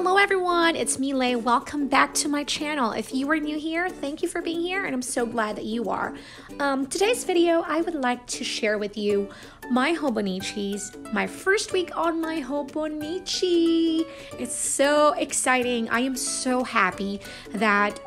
Hello everyone, it's me Lhey. Welcome back to my channel. If you are new here, thank you for being here and I'm so glad that you are. Today's video, I would like to share with you my Hobonichis, my first week on my Hobonichi. It's so exciting. I am so happy that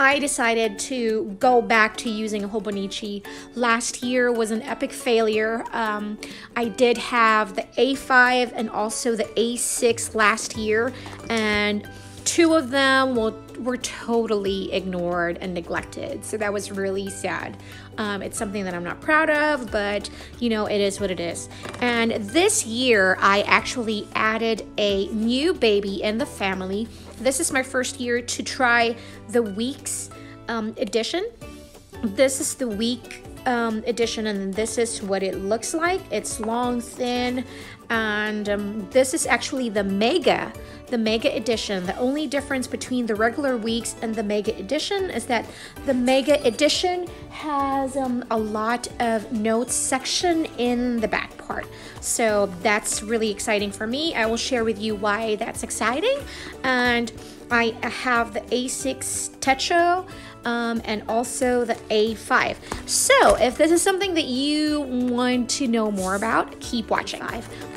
I decided to go back to using a Hobonichi. Last year was an epic failure. I did have the A5 and also the A6 last year, and two of them were totally ignored and neglected. So that was really sad. It's something that I'm not proud of, but you know, it is what it is. And this year, I actually added a new baby in the family. This is my first year to try the Weeks edition. This is the Week edition, and this is what it looks like. It's long, thin, and this is actually the Mega edition. The only difference between the regular Weeks and the Mega edition is that the Mega edition has a lot of notes section in the back part. So that's really exciting for me. I will share with you why that's exciting. And I have the A6 Techo and also the A5. So if this is something that you want to know more about, keep watching.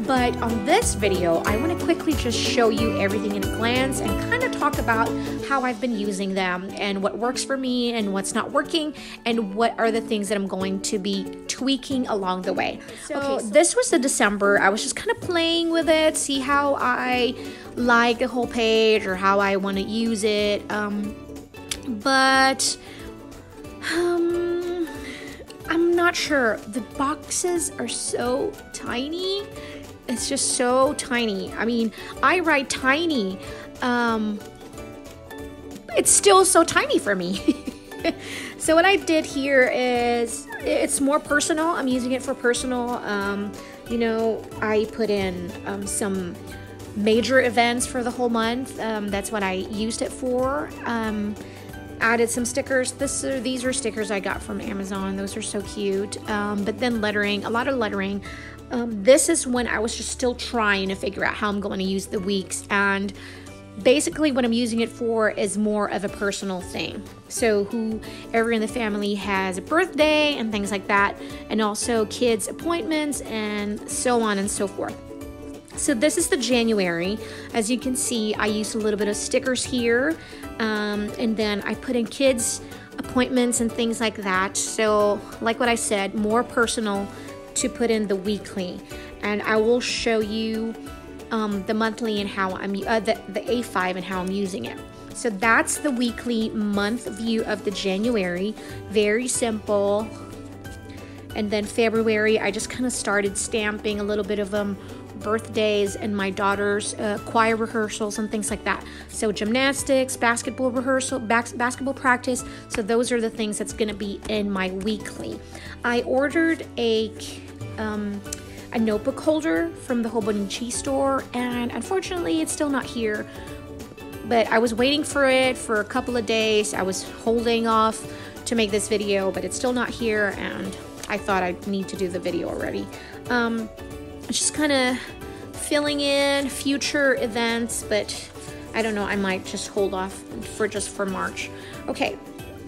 But on this video, I want to quickly just show you everything in a glance and kind of talk about how I've been using them and what works for me and what's not working and what are the things that I'm going to be tweaking along the way. So this was the December. I was just kind of playing with it, see how I like the whole page or how I want to use it. But I'm not sure. The boxes are so tiny. It's just so tiny. I mean, I write tiny. It's still so tiny for me. So what I did here is, it's more personal. I'm using it for personal. You know, I put in some major events for the whole month. That's what I used it for. Added some stickers. These are stickers I got from Amazon. Those are so cute. But then lettering, a lot of lettering. This is when I was just still trying to figure out how I'm going to use the Weeks, and basically what I'm using it for is more of a personal thing. So whoever in the family has a birthday and things like that, and also kids' appointments and so on and so forth. So this is the January. As you can see, I used a little bit of stickers here, and then I put in kids' appointments and things like that. So like what I said, more personal to put in the weekly. And I will show you the monthly and how I'm the A5 and how I'm using it. So that's the weekly month view of the January. Very simple. And then February, I just kind of started stamping a little bit of birthdays and my daughter's choir rehearsals and things like that. So gymnastics, basketball rehearsal, basketball practice. So those are the things that's going to be in my weekly. I ordered a notebook holder from the Hobonichi store, and unfortunately it's still not here. But I was waiting for it for a couple of days. I was holding off to make this video, but it's still not here, and I thought I'd need to do the video already. Just kind of filling in future events, but I don't know, I might just hold off for March. Okay.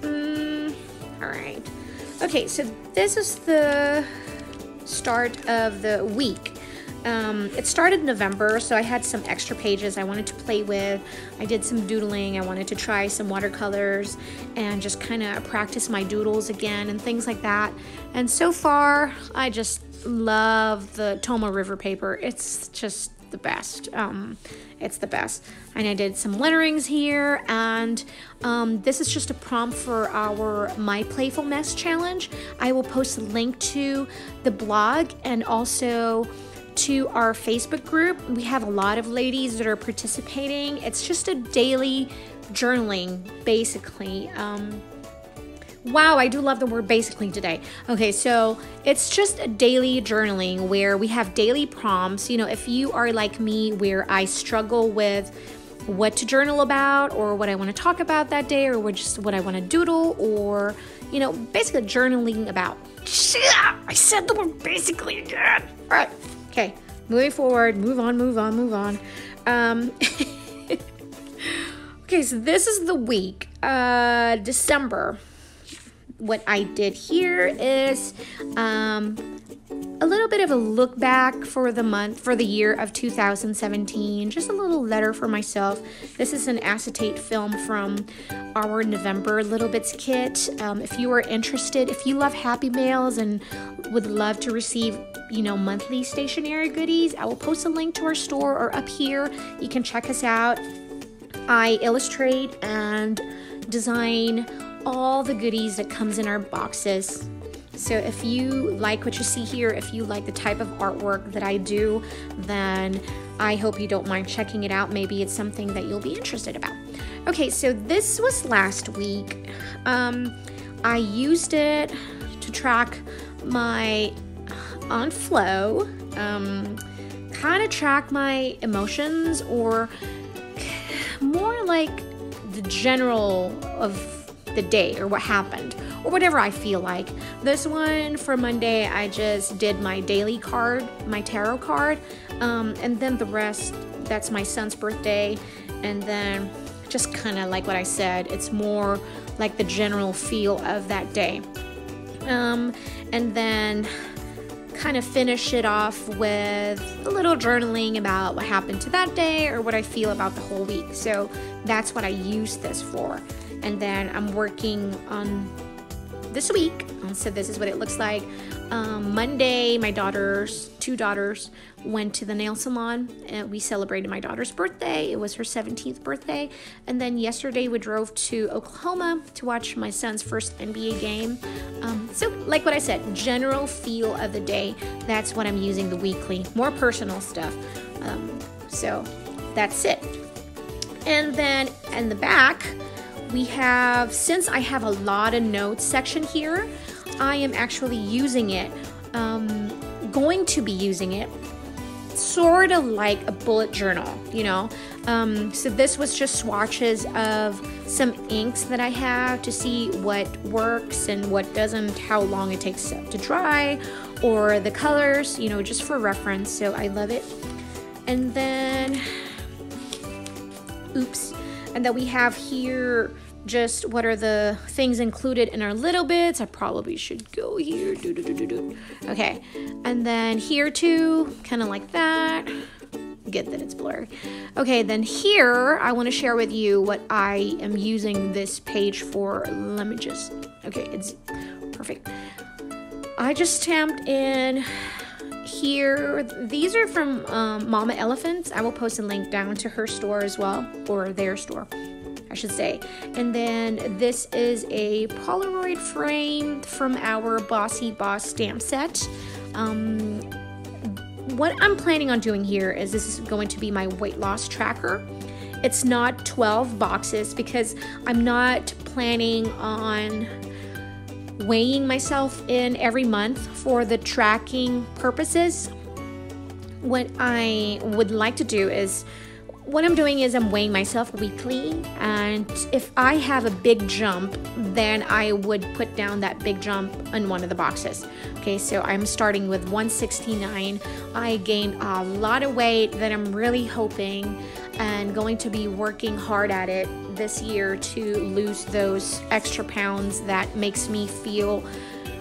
All right. Okay, so this is the start of the week. It started in November, so I had some extra pages I wanted to play with. I did some doodling. I wanted to try some watercolors and just kind of practice my doodles again and things like that. And so far, I just love the Tomo River paper. It's just the best. It's the best. And I did some letterings here, and this is just a prompt for our My Playful Mess challenge. I will post a link to the blog and also to our Facebook group. We have a lot of ladies that are participating. It's just a daily journaling, basically. Wow, I do love the word basically today. Okay, so it's just a daily journaling where we have daily prompts. You know, if you are like me, where I struggle with what to journal about or what I want to talk about that day or just what I want to doodle, or, you know, basically journaling about. I said the word basically again. All right. Okay, moving forward, move on. Okay, so this is the week, December. What I did here is a little bit of a look back for the year of 2017. Just a little letter for myself. This is an acetate film from our November Little Bits kit. If you are interested, if you love Happy Mails and would love to receive, monthly stationery goodies, I will post a link to our store or up here. You can check us out. I illustrate and design all the goodies that comes in our boxes. So if you like what you see here, if you like the type of artwork that I do, then I hope you don't mind checking it out. Maybe it's something that you'll be interested about. Okay, so this was last week. I used it to track my on flow, kind of track my emotions, or more like the general of the day or what happened or whatever I feel like. This one for Monday, I just did my daily card, my tarot card, and then the rest, that's my son's birthday, and then just kind of like what I said, it's more like the general feel of that day, and then kind of finish it off with a little journaling about what happened to that day or what I feel about the whole week. So that's what I use this for. And then I'm working on this week. So this is what it looks like. Monday, my two daughters went to the nail salon and we celebrated my daughter's birthday. It was her 17th birthday. And then yesterday we drove to Oklahoma to watch my son's first NBA game. So like what I said, general feel of the day, that's what I'm using the weekly, more personal stuff. So that's it. And then in the back, we have, since I have a lot of notes section here, I am actually using it, going to be using it sort of like a bullet journal, so this was just swatches of some inks that I have to see what works and what doesn't, how long it takes to dry, or the colors, just for reference. So I love it. And then we have here just what are the things included in our little bits. I probably should go here. Okay, and then here too, kind of like that. Get that it's blurry. Okay, then here I want to share with you what I am using this page for. Let me just, okay, it's perfect. I just stamped in here. These are from Mama Elephants. I will post a link down to her store as well, or their store, I should say. And then this is a Polaroid frame from our Bossy Boss stamp set. What I'm planning on doing here is this is going to be my weight loss tracker. It's not 12 boxes because I'm not planning on weighing myself in every month for the tracking purposes. What I would like to do is, what I'm doing is I'm weighing myself weekly, and if I have a big jump, then I would put down that big jump in one of the boxes. Okay, so I'm starting with 169. I gained a lot of weight that I'm really hoping and going to be working hard at it this year to lose those extra pounds that makes me feel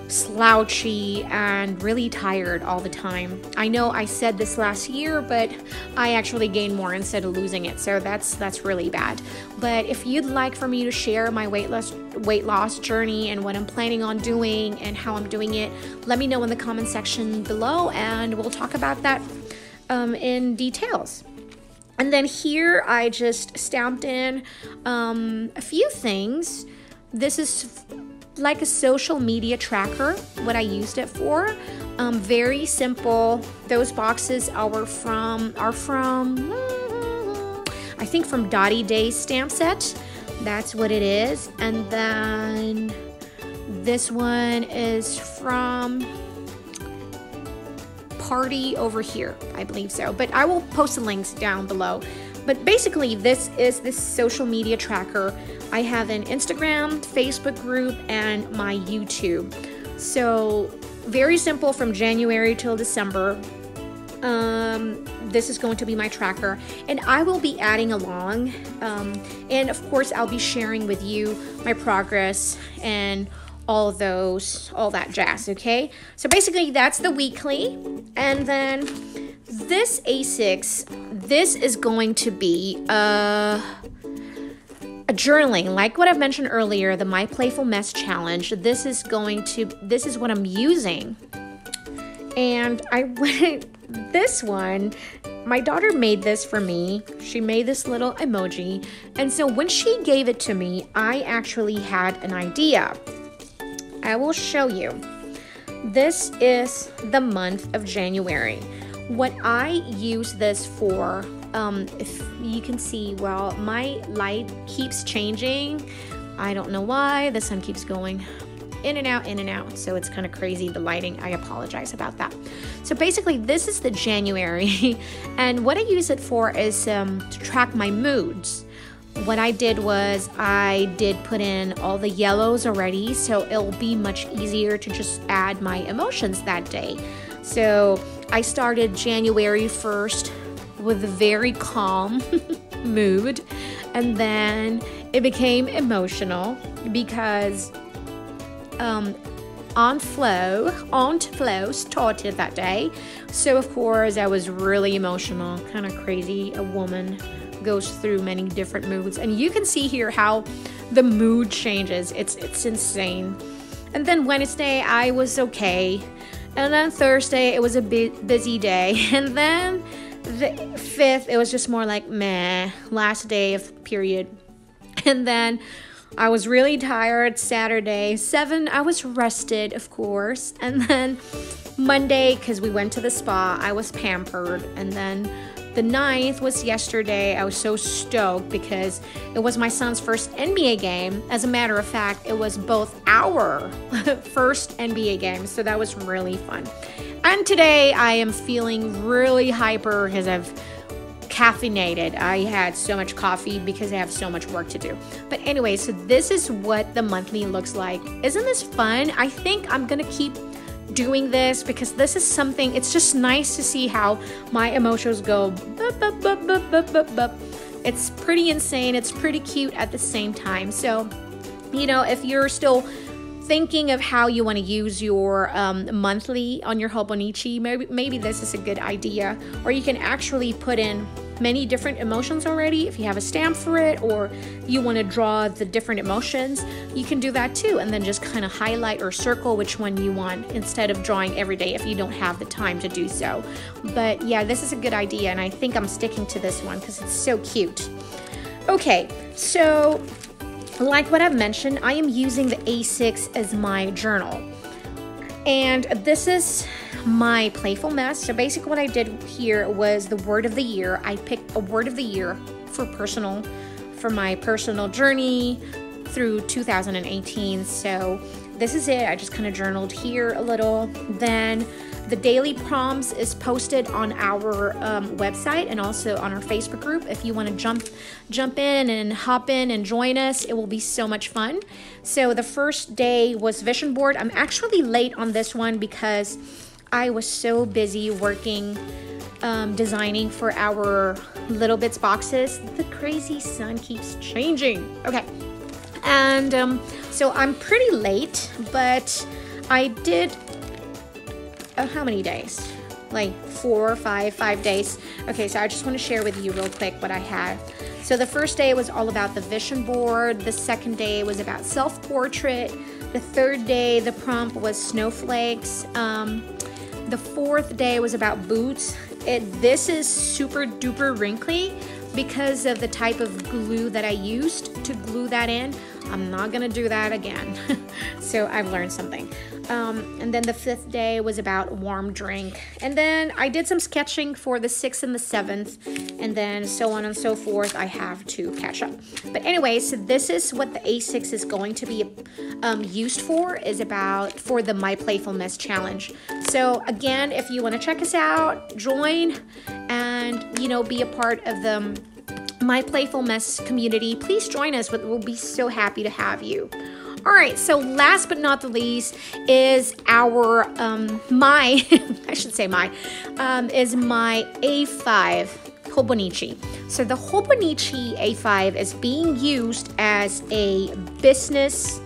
slouchy and really tired all the time. I know I said this last year, but I actually gained more instead of losing it, so that's really bad. But if you'd like for me to share my weight loss journey and what I'm planning on doing and how I'm doing it, let me know in the comment section below, and we'll talk about that in details. And then here I just stamped in a few things. This is like a social media tracker, what I used it for. Very simple. Those boxes are from I think from Dottie Day's stamp set. That's what it is. And then this one is from Party over here, I believe so, but I will post the links down below. But basically this is this social media tracker. I have an Instagram, Facebook group, and my YouTube. So very simple from January till December. This is going to be my tracker, and I will be adding along, and of course I'll be sharing with you my progress and all that jazz. Okay, so basically that's the weekly. And then this A6, this is going to be a journaling, like what I've mentioned earlier, the My Playful Mess Challenge. This is what I'm using. And this one, my daughter made this for me. She made this little emoji. And so when she gave it to me, I actually had an idea. I will show you. This is the month of January. What I use this for, if you can see, well, my light keeps changing. I don't know why. The sun keeps going in and out, so it's kind of crazy, the lighting. I apologize about that. So basically, this is the January, and what I use it for is to track my moods. What I did was I did put in all the yellows already, so it'll be much easier to just add my emotions that day. So I started January 1st with a very calm mood, and then it became emotional because Aunt Flo started that day. So of course I was really emotional, kind of crazy. A woman goes through many different moods, and you can see here how the mood changes. It's insane. And then Wednesday I was okay, and then Thursday it was a busy day, and then the 5th it was just more like meh, last day of period. And then I was really tired. Saturday 7 I was rested, of course. And then Monday, because we went to the spa, I was pampered. And then the 9th was yesterday. I was so stoked because it was my son's first NBA game. As a matter of fact, it was both our first NBA game, so that was really fun. And today I am feeling really hyper because I've caffeinated. I had so much coffee because I have so much work to do. But anyway, so this is what the monthly looks like. Isn't this fun? I think I'm gonna keep doing this because this is something, it's just nice to see how my emotions go bup, bup, bup, bup, bup, bup, bup. It's pretty insane. It's pretty cute at the same time. So, you know, if you're still thinking of how you want to use your monthly on your Hobonichi, maybe this is a good idea. Or you can actually put in many different emotions already. If you have a stamp for it, or you want to draw the different emotions, you can do that too, and then just kind of highlight or circle which one you want instead of drawing every day if you don't have the time to do so. But yeah, this is a good idea, and I think I'm sticking to this one because it's so cute. Okay, so like what I've mentioned, I am using the A6 as my journal, and this is my playful mess. So basically what I did here was the word of the year. I picked a word of the year for my personal journey through 2018. So this is it. I just kind of journaled here a little. Then the daily prompts is posted on our website and also on our Facebook group. If you want to jump in and hop in and join us, it will be so much fun. So the first day was vision board. I'm actually late on this one because I was so busy working, designing for our Little Bits boxes. The crazy sun keeps changing. Okay, and so I'm pretty late, but I did, how many days? Like 4 or 5 days. Okay, so I just want to share with you real quick what I had. So the first day was all about the vision board. The second day was about self-portrait. The third day, the prompt was snowflakes. The fourth day was about boots. This is super duper wrinkly because of the type of glue that I used to glue that in. I'm not gonna do that again. So I've learned something. And then the fifth day was about warm drink. And then I did some sketching for the 6th and the 7th, and then so on and so forth. I have to catch up. But anyway, so this is what the A6 is going to be used for, for the My Playful Mess Challenge. So again, if you want to check us out, join and, be a part of the My Playful Mess community, please join us. We'll be so happy to have you. All right, so last but not the least is our my I should say my is my A5 Hobonichi. So the Hobonichi A5 is being used as a business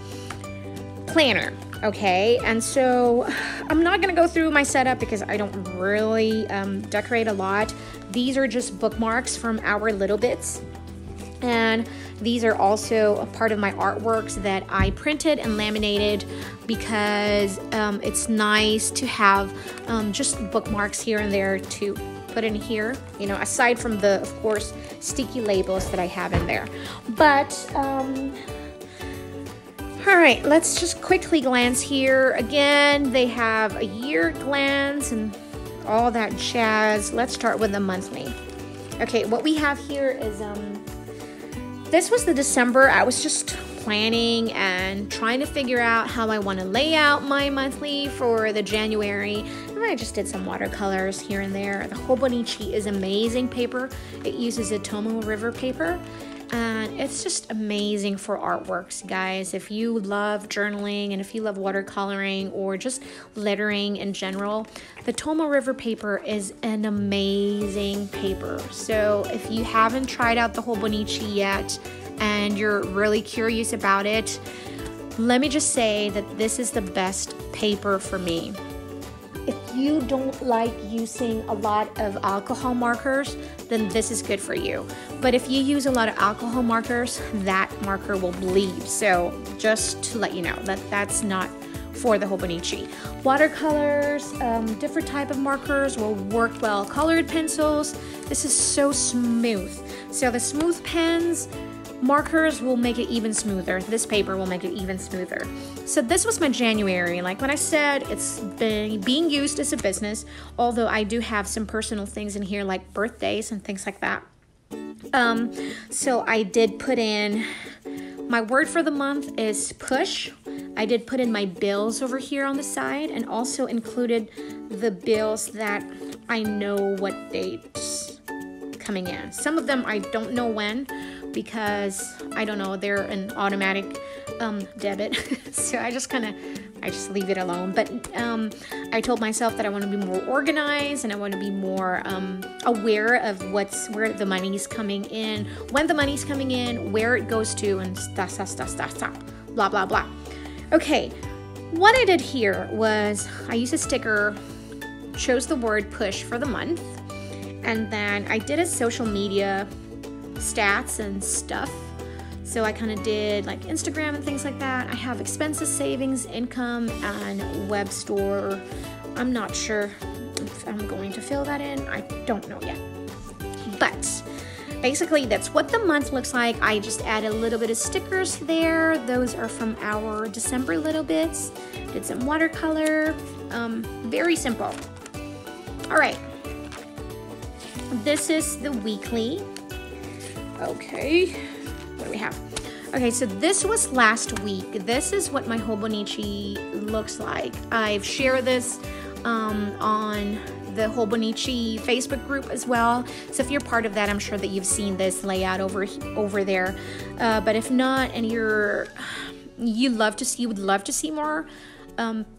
planner. Okay, and so I'm not gonna go through my setup because I don't really decorate a lot. These are just bookmarks from our little bits, and these are also a part of my artworks that I printed and laminated because it's nice to have just bookmarks here and there to put in here, you know, aside from the, of course, sticky labels that I have in there. But all right, let's just quickly glance here. Again, they have a year glance and all that jazz. Let's start with the monthly. Okay, what we have here is, this was the December. I was just planning and trying to figure out how I want to lay out my monthly for the January. And I just did some watercolors here and there. The Hobonichi is amazing paper. It uses a Tomo River paper. And it's just amazing for artworks, guys. If you love journaling and if you love watercoloring or just lettering in general, the Tomo River paper is an amazing paper. So if you haven't tried out the Hobonichi yet and you're really curious about it, let me just say that this is the best paper for me. If you don't like using a lot of alcohol markers, then this is good for you. But if you use a lot of alcohol markers, that marker will bleed. So just to let you know that that's not for the Hobonichi. Watercolors, different type of markers will work well. Colored pencils, this is so smooth. So the smooth pens, markers will make it even smoother. This paper will make it even smoother. So this was my January. Like when I said, it's been being used as a business, although I do have some personal things in here like birthdays and things like that. So I did put in, my word for the month is push. I did put in my bills over here on the side and also included the bills that I know what dates coming in. Some of them I don't know when, because I don't know, they're an automatic debit. So I just leave it alone. But I told myself that I want to be more organized and I want to be more aware of where the money's coming in, when the money's coming in, where it goes to, and blah blah blah. Okay, what I did here was I used a sticker, chose the word push for the month, and then I did a social media stats and stuff. So I kind of did like Instagram and things like that. I have expenses, savings, income, and web store. I'm not sure if I'm going to fill that in. I don't know yet. But basically that's what the month looks like. I just added a little bit of stickers there. Those are from our December little bits. Did some watercolor. Very simple. All right. This is the weekly. Okay, what do we have? Okay, so this was last week. This is what my Hobonichi looks like. I've shared this on the Hobonichi Facebook group as well. So if you're part of that, I'm sure that you've seen this layout over there. But if not, and you would love to see more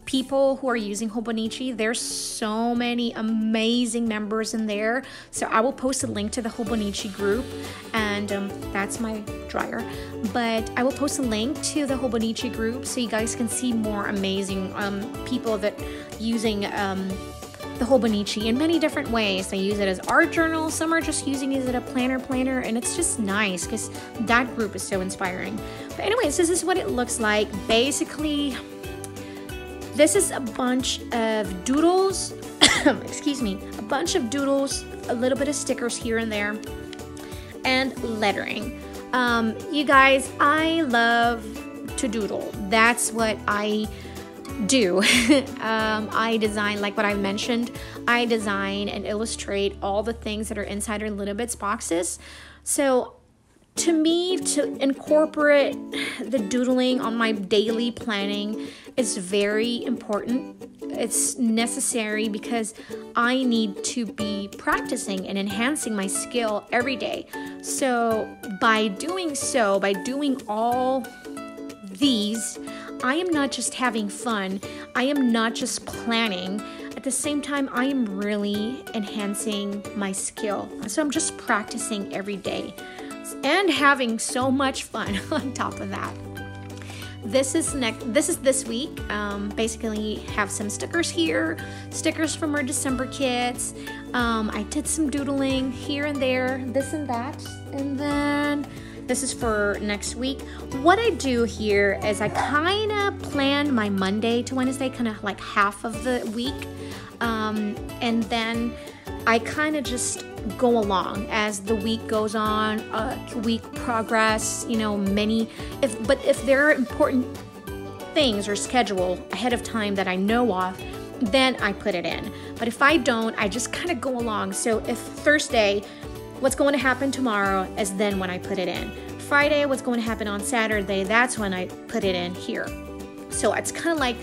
people who are using Hobonichi. There's so many amazing members in there. So I will post a link to the Hobonichi group, and that's my dryer. But I will post a link to the Hobonichi group so you guys can see more amazing people that using the Hobonichi in many different ways. They use it as art journal. Some are just using it as a planner, and it's just nice because that group is so inspiring. But anyways, this is what it looks like. Basically, this is a bunch of doodles, excuse me, a bunch of doodles, a little bit of stickers here and there, and lettering. You guys, I love to doodle. That's what I do. I design, like what I mentioned, I design and illustrate all the things that are inside our Little Bits boxes. So to me, to incorporate the doodling on my daily planning is very important. It's necessary because I need to be practicing and enhancing my skill every day. So by doing all these, I am not just having fun. I am not just planning. At the same time, I am really enhancing my skill. So I'm just practicing every day and having so much fun on top of that. This is this week. Basically have some stickers here, stickers from our December kits. I did some doodling here and there, this and that, and then this is for next week. What I do here is I kind of plan my Monday to Wednesday, kind of like half of the week, and then I kind of just go along as the week goes on, week progress, you know, if there are important things or schedule ahead of time that I know of, then I put it in. But if I don't, I just kind of go along. So if Thursday, what's going to happen tomorrow is then when I put it in. Friday, what's going to happen on Saturday, that's when I put it in here. So it's kind of like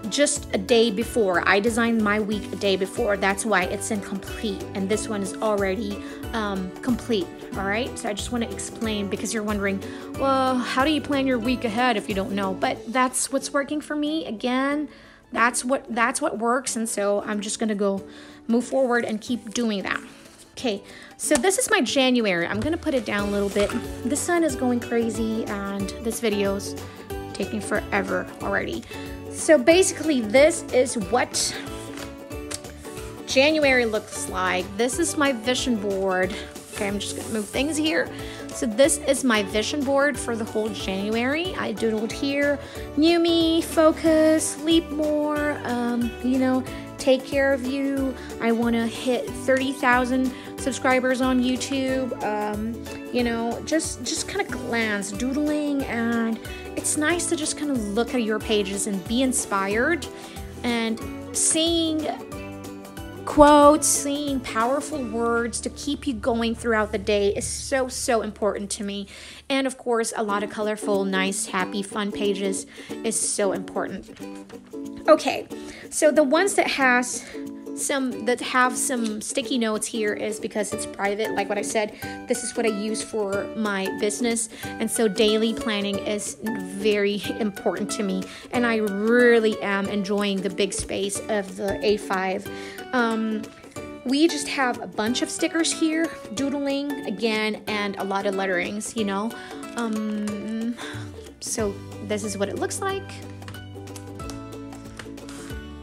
just a day before. I designed my week a day before. That's why it's incomplete. And this one is already complete. All right. So I just want to explain, because you're wondering, well, how do you plan your week ahead if you don't know? But that's what's working for me. Again, that's what works. And so I'm just going to move forward and keep doing that. Okay. So this is my January. I'm going to put it down a little bit. The sun is going crazy and this video's taking forever already. So basically this is what January looks like. This is my vision board. Okay, I'm just gonna move things here. So this is my vision board for the whole January. I doodled here, new me, focus, sleep more, you know, take care of you. I wanna hit 30,000 subscribers on YouTube. You know, just kind of glance, doodling, and it's nice to just kind of look at your pages and be inspired, and seeing quotes, seeing powerful words to keep you going throughout the day is so important to me. And of course, a lot of colorful, nice, happy, fun pages is so important. Okay, so the ones that have some sticky notes here is because it's private. Like what I said, this is what I use for my business, and so daily planning is very important to me, and I really am enjoying the big space of the A5. We just have a bunch of stickers here, doodling again, and a lot of letterings, you know. So this is what it looks like.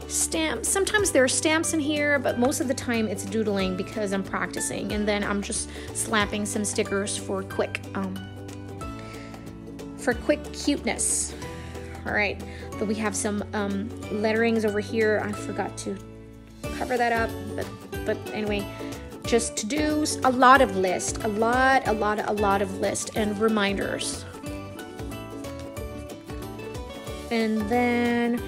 Stamps. Sometimes there are stamps in here, but most of the time it's doodling because I'm practicing, and then I'm just slapping some stickers for quick cuteness. All right, but we have some letterings over here. I forgot to cover that up, but anyway, just to-dos, a lot of list, a lot of list and reminders. And then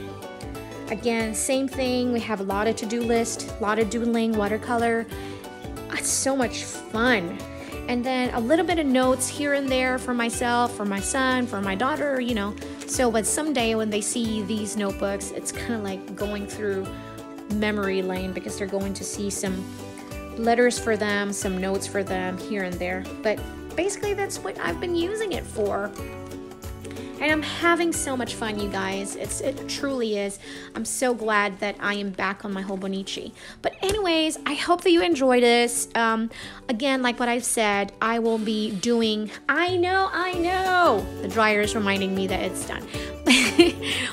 again, same thing. We have a lot of to-do list, a lot of doodling, watercolor. It's so much fun. And then a little bit of notes here and there for myself, for my son, for my daughter, you know. So but someday when they see these notebooks, it's kind of like going through memory lane, because they're going to see some letters for them, some notes for them here and there. But basically that's what I've been using it for. And I'm having so much fun, you guys. It truly is. I'm so glad that I am back on my Hobonichi. But anyways, I hope that you enjoy this. Again, like what I've said, I will be doing, I know, the dryer is reminding me that it's done.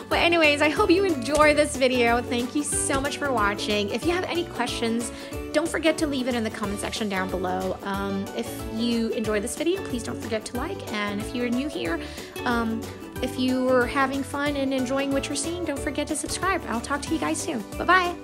But anyways, I hope you enjoy this video. Thank you so much for watching. If you have any questions, don't forget to leave it in the comment section down below. If you enjoyed this video, please don't forget to like. And if you're new here, if you are having fun and enjoying what you're seeing, don't forget to subscribe. I'll talk to you guys soon. Bye-bye.